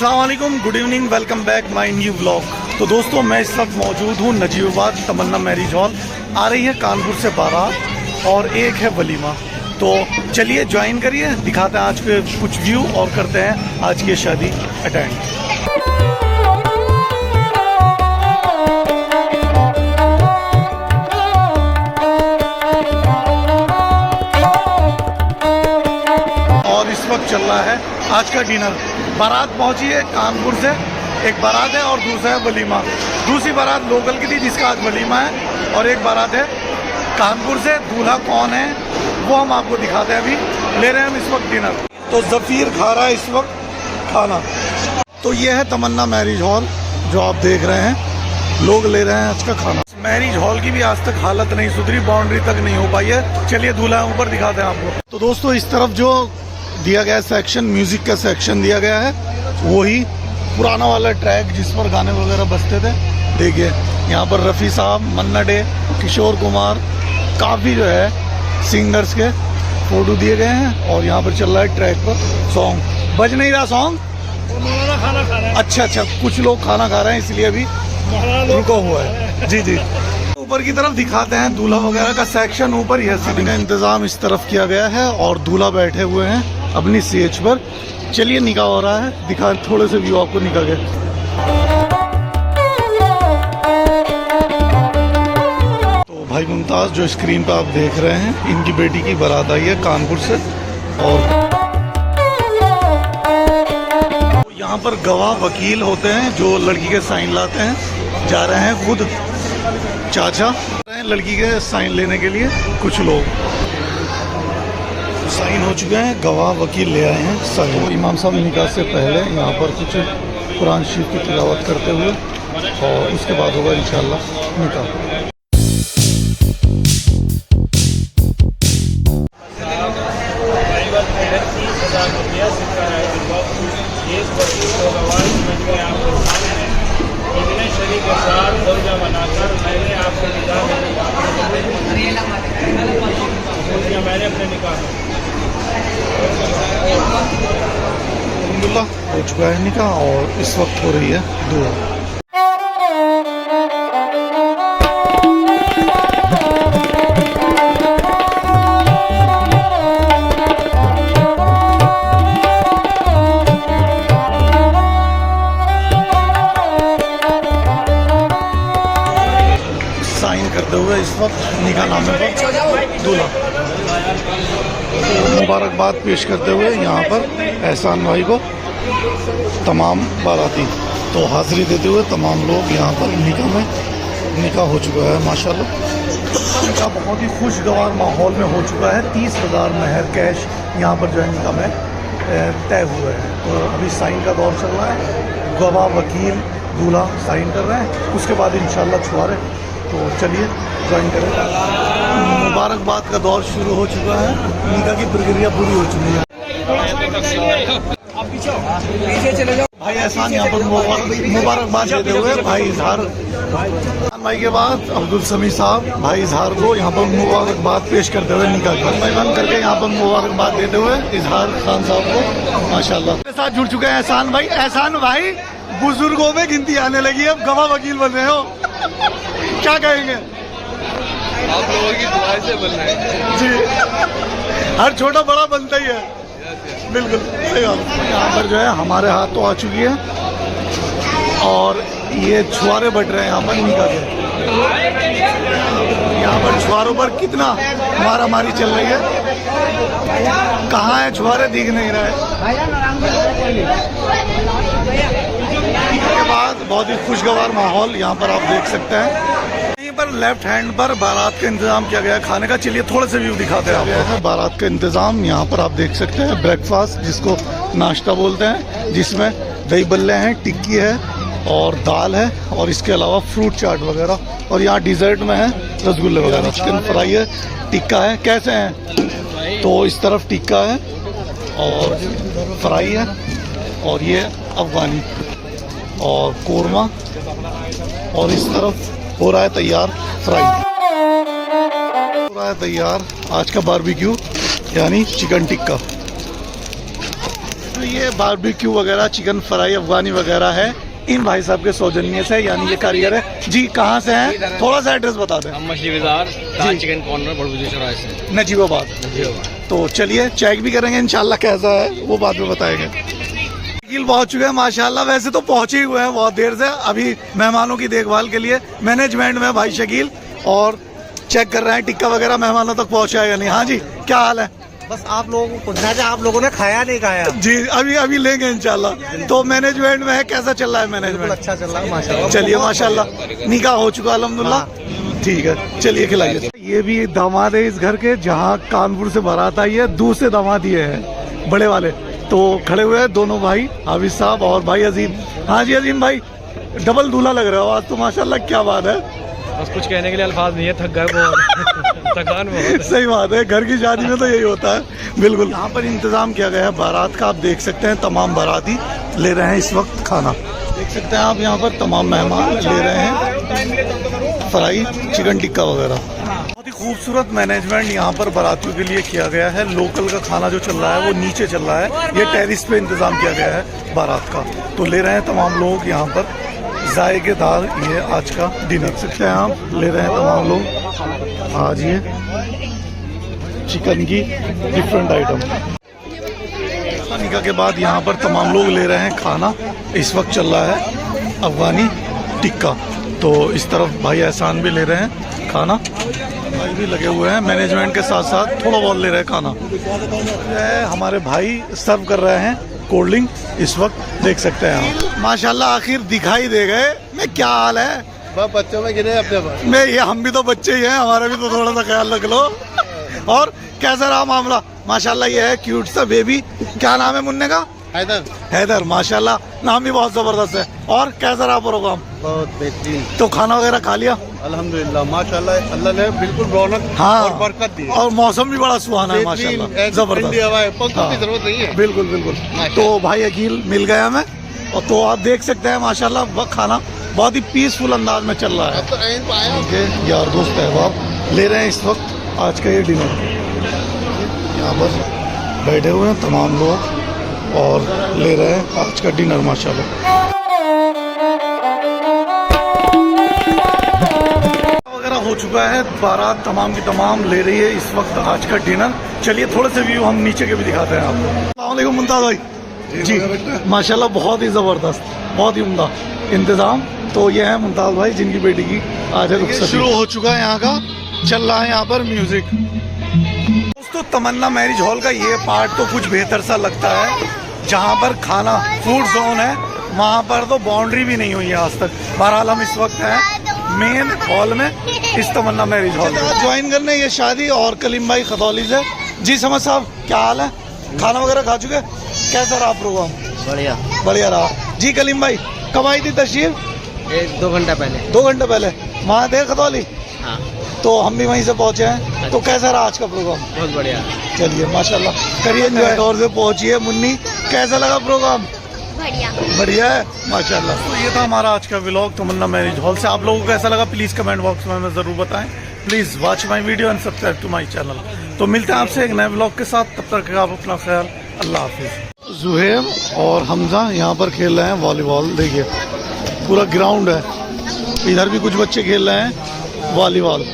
अस्सलाम वालेकुम, good evening, welcome back my new vlog. तो दोस्तों मैं इस वक्त मौजूद हूँ नजीबाबाद तमन्ना मैरिज हॉल। आ रही है कानपुर से बारात और एक है वलीमा। तो चलिए ज्वाइन करिए, दिखाते हैं आज के कुछ व्यू और करते हैं आज की शादी अटेंड। वक्त चल रहा है आज का डिनर। बारात पहुंची है कानपुर से, एक बारात है और दूसरा है वलीमा। दूसरी बारात लोकल की थी जिसका आज वलीमा है, और एक बारात है कानपुर से। दूल्हा कौन है वो हम आपको दिखाते हैं। अभी ले रहे हैं हम इस वक्त डिनर। तो जफीर खा रहा है इस वक्त खाना। तो ये है तमन्ना मैरिज हॉल जो आप देख रहे हैं, लोग ले रहे हैं आज का खाना। मैरिज हॉल की भी आज तक हालत नहीं सुधरी, बाउंड्री तक नहीं हो पाई है। चलिए दूल्हा ऊपर दिखाते हैं आपको। तो दोस्तों इस तरफ जो दिया गया सेक्शन, म्यूजिक का सेक्शन दिया गया है, वही पुराना वाला ट्रैक जिस पर गाने वगैरह बजते थे। देखिए यहाँ पर रफ़ी साहब, मन्ना डे, किशोर कुमार, काफ़ी जो है सिंगर्स के फोटो दिए गए हैं। और यहाँ पर चल रहा है ट्रैक पर सॉन्ग। बज नहीं रहा सॉन्ग, खाना खा रहे हैं। अच्छा, कुछ लोग खाना खा रहे हैं इसलिए अभी रुका हुआ है। जी जी, ऊपर की तरफ दिखाते हैं दूल्हा वगैरह का सेक्शन। ऊपर यह सीटिंग का इंतजाम इस तरफ किया गया है और दूल्हा बैठे हुए हैं अपनी स्टेज पर। चलिए निकाह हो रहा है, दिखा थोड़े से व्यू आपको निकाह के। तो भाई मुमताज जो स्क्रीन पर आप देख रहे हैं, इनकी बेटी की बारात आई है कानपुर से। और यहाँ पर गवाह वकील होते हैं जो लड़की के साइन लाते हैं। जा रहे हैं खुद चाचा लड़की के साइन लेने के लिए। कुछ लोग साइन हो चुके हैं, गवाह वकील ले आए हैं साइन। तो इमाम साहब निकाह से पहले यहाँ पर कुछ कुरान शरीफ की तिलावत करते हुए और उसके बाद होगा इंशाअल्लाह निकाह। मैंने अपने निकाह अल्हम्दुलिल्लाह हो चुका है निकाह और इस वक्त हो रही है दुआ। साइन करते हुए इस वक्त निकाह नामे पर दूल्हा मुबारकबाद पेश करते हुए यहाँ पर एहसान भाई को तमाम बाराती तो हाज़िरी देते हुए तमाम लोग यहाँ पर निकाह हो चुका है माशाल्लाह। निकाह बहुत ही खुशगवार माहौल में हो चुका है। 30,000 महर कैश यहाँ पर जो है निकाह में तय हुए हैं। तो अभी साइन का दौर चल रहा है, गवाह वकील दूल्हा साइन कर रहे हैं, उसके बाद इंशाल्लाह छुआरे। तो चलिए ज्वाइन करें। मुबारकबाद का दौर शुरू हो चुका है, निकाह की प्रक्रिया पूरी हो चुकी है। पीछे चले जाओ। भाई एहसान यहाँ पर मुबारकबाद देते हुए भाई इजहार भाई के बाद अब्दुल समी साहब भाई इजहार को यहाँ पर मुबारकबाद पेश करते हुए निकाह की बंद करके यहाँ पर मुबारकबाद देते हुए इजहार खान साहब को माशाल्लाह के साथ जुड़ चुके हैं एहसान भाई। एहसान भाई बुजुर्गों में गिनती आने लगी है, अब गवाह वकील बन रहे हो, क्या कहेंगे? आप लोगों की दुआ से बन रहे हैं जी, हर छोटा बड़ा बनता ही है। बिल्कुल सही बात। यहाँ पर जो है हमारे हाथ तो आ चुकी है और ये छुआरे बट रहे हैं यहाँ पर निकाह के। यहाँ पर छुआरों पर कितना मारामारी चल रही है, कहाँ है छुआरे दिख नहीं रहा है। के बाद बहुत ही खुशगवार माहौल यहाँ पर आप देख सकते हैं। यहीं पर लेफ्ट हैंड पर बारात का इंतजाम किया गया है खाने का। चलिए थोड़े से व्यू दिखाते हैं। बारात का इंतजाम यहाँ पर आप देख सकते हैं। ब्रेकफास्ट जिसको नाश्ता बोलते हैं, जिसमें दही बल्ले हैं, टिक्की है और दाल है और इसके अलावा फ्रूट चाट वगैरह। और यहाँ डिज़र्ट में है रसगुल्ले वगैरह, चिकन फ्राई है, टिक्का है। कैसे हैं? तो इस तरफ टिक्का है और फ्राई है और ये अफगानी और कोरमा, और इस तरफ हो रहा है तैयार फ्राई। हो रहा है तैयार आज का बारबेक्यू यानी चिकन टिक्का। जो ये बारबेक्यू वगैरह चिकन फ्राई अफगानी वगैरह है इन भाई साहब के सौजन्य से, यानी ये कारीगर है जी। कहाँ से हैं, थोड़ा सा एड्रेस बता दें। हम मछली बाजार ताज चिकन कॉर्नर बड़बुजी चौराहे से, नजीबाबाद। तो चलिए चेक भी करेंगे इंशाल्लाह कैसा है वो बाद में बताएंगे। शकील पहुंच चुके हैं माशाल्लाह, वैसे तो पहुंचे ही हुए हैं बहुत देर से, अभी मेहमानों की देखभाल के लिए मैनेजमेंट में भाई शकील, और चेक कर रहे हैं टिक्का वगैरह मेहमानों तक पहुंचा है या नहीं। हाँ जी, क्या हाल है? बस आप लोगों को पूछना है, आप लोगों ने खाया नहीं खाया? जी अभी लेंगे इंशाल्लाह। तो मैनेजमेंट में है, कैसा चल रहा है मैनेजमेंट? अच्छा चल रहा है माशाल्लाह। चलिए माशाल्लाह, निकाह हो चुका अल्हम्दुलिल्लाह। ठीक है चलिए खिलाइए। ये भी दामाद है इस घर के, जहाँ कानपुर से बारात आई है, दूसरे दामाद ये है बड़े वाले। तो खड़े हुए हैं दोनों भाई, हाफिज साहब और भाई अजीम। हाँ जी अजीम भाई, डबल दूल्हा लग रहे हो आज तो माशाल्लाह, क्या बात है। बस कुछ कहने के लिए अल्फाज नहीं है, थक गए बहुत थकान बहुत। सही बात है, घर की शादी में तो यही होता है बिल्कुल। यहाँ पर इंतजाम किया गया है बारात का, आप देख सकते हैं तमाम बाराती ले रहे हैं इस वक्त खाना। देख सकते हैं आप यहाँ पर तमाम मेहमान ले रहे हैं फ्राई चिकन टिक्का वगैरह। बहुत ही खूबसूरत मैनेजमेंट यहाँ पर बारातियों के लिए किया गया है। लोकल का खाना जो चल रहा है वो नीचे चल रहा है, ये टेरिस पे इंतजाम किया गया है बारात का। तो ले रहे हैं तमाम लोग यहाँ पर जायकेदार ये आज का डिनर। देख सकते हैं आप, ले रहे हैं तमाम लोग आज ये चिकन की डिफरेंट आइटम। निकाह के बाद यहाँ पर तमाम लोग ले रहे हैं खाना। इस वक्त चल रहा है अफगानी टिक्का, तो इस तरफ भाई एहसान भी ले रहे हैं खाना, भाई भी लगे हुए हैं मैनेजमेंट के साथ साथ, थोड़ा बहुत ले रहे हैं खाना। हमारे भाई सर्व कर रहे हैं कोल्ड ड्रिंक इस वक्त, देख सकते हैं आप माशाल्लाह, आखिर दिखाई दे गए। मैं क्या हाल है बच्चों में गिरे अपने पर। मैं ये, हम भी तो बच्चे ही हैं, हमारा भी तो थोड़ा सा ख्याल रख लो। और कैसा रहा मामला? माशाल्लाह ये है क्यूट सा बेबी, क्या नाम है मुन्ने का? हैदर माशाल्लाह, नाम भी बहुत जबरदस्त है। और कैसा रहा प्रोग्राम? बहुत बेहतरीन। तो खाना वगैरह खा लिया? अल्हम्दुलिल्लाह माशाल्लाह, अल्लाह ने बिल्कुल रौनक हाँ, और बरकत दी। और मौसम भी बड़ा सुहाना है माशाल्लाह, जबरदस्त। पंखों की जरूरत नहीं है। बिल्कुल बिल्कुल। तो भाई अकील मिल गया हमें, और तो आप देख सकते हैं माशाल्लाह खाना बहुत ही पीसफुल अंदाज में चल रहा है। तो एंड पे आया। यार दोस्त अहबाब ले रहे हैं इस वक्त आज का ये डिनर। यहाँ पर बैठे हुए हैं तमाम लोग और ले रहे हैं आज का डिनर माशाल्लाह। वगैरह हो चुका है, बारात तमाम की तमाम ले रही है इस वक्त आज का डिनर। चलिए थोड़े से व्यू हम नीचे के भी दिखाते हैं आपको। अस्सलाम वालेकुम मुमताज भाई जी, माशाल्लाह बहुत ही ज़बरदस्त, बहुत ही उम्दा इंतज़ाम। तो ये है मुमताज भाई जिनकी बेटी की आज रुखसती शुरू हो चुका है। यहाँ का चल रहा है यहाँ पर म्यूजिक। दोस्तों तमन्ना मैरिज हॉल का ये पार्ट तो कुछ बेहतर सा लगता है, जहाँ पर खाना फूड जोन है, वहाँ पर तो बाउंड्री भी नहीं हुई है आज तक। बहरहाल हम इस वक्त हैं मेन हॉल में, इस तमन्ना मैरिज हॉल में ज्वाइन करने ये शादी। और कलीम भाई खतौली से जी। समझ साहब क्या हाल है? खाना वगैरह खा चुके, कैसा रहा प्रोग्राम? बढ़िया बढ़िया रहा जी। कलीम भाई कब आई थी तशरीफ? 2 घंटा पहले। 2 घंटे पहले वहाँ थे खतौली? हाँ तो हम भी वहीं से पहुँचे हैं। तो कैसा रहा आज का प्रोग्राम? बहुत बढ़िया। चलिए माशाल्लाह करिए एंजॉय। और से पहुँचिए मुन्नी, कैसा लगा प्रोग्राम? बढ़िया बढ़िया है माशाल्लाह। तो ये था हमारा आज का व्लॉग तमन्ना मैरिज हॉल से। आप लोगों को कैसा लगा प्लीज़ कमेंट बॉक्स में हमें ज़रूर बताएं। Please watch my video and subscribe to my channel. तो मिलते हैं आपसे एक नए व्लॉग के साथ, तब तक आप अपना ख्याल, अल्लाह हाफिज़। जुहेब और हमजा यहाँ पर खेल रहे हैं वॉलीबॉल। देखिए पूरा ग्राउंड है, इधर भी कुछ बच्चे खेल रहे हैं वॉलीबॉल।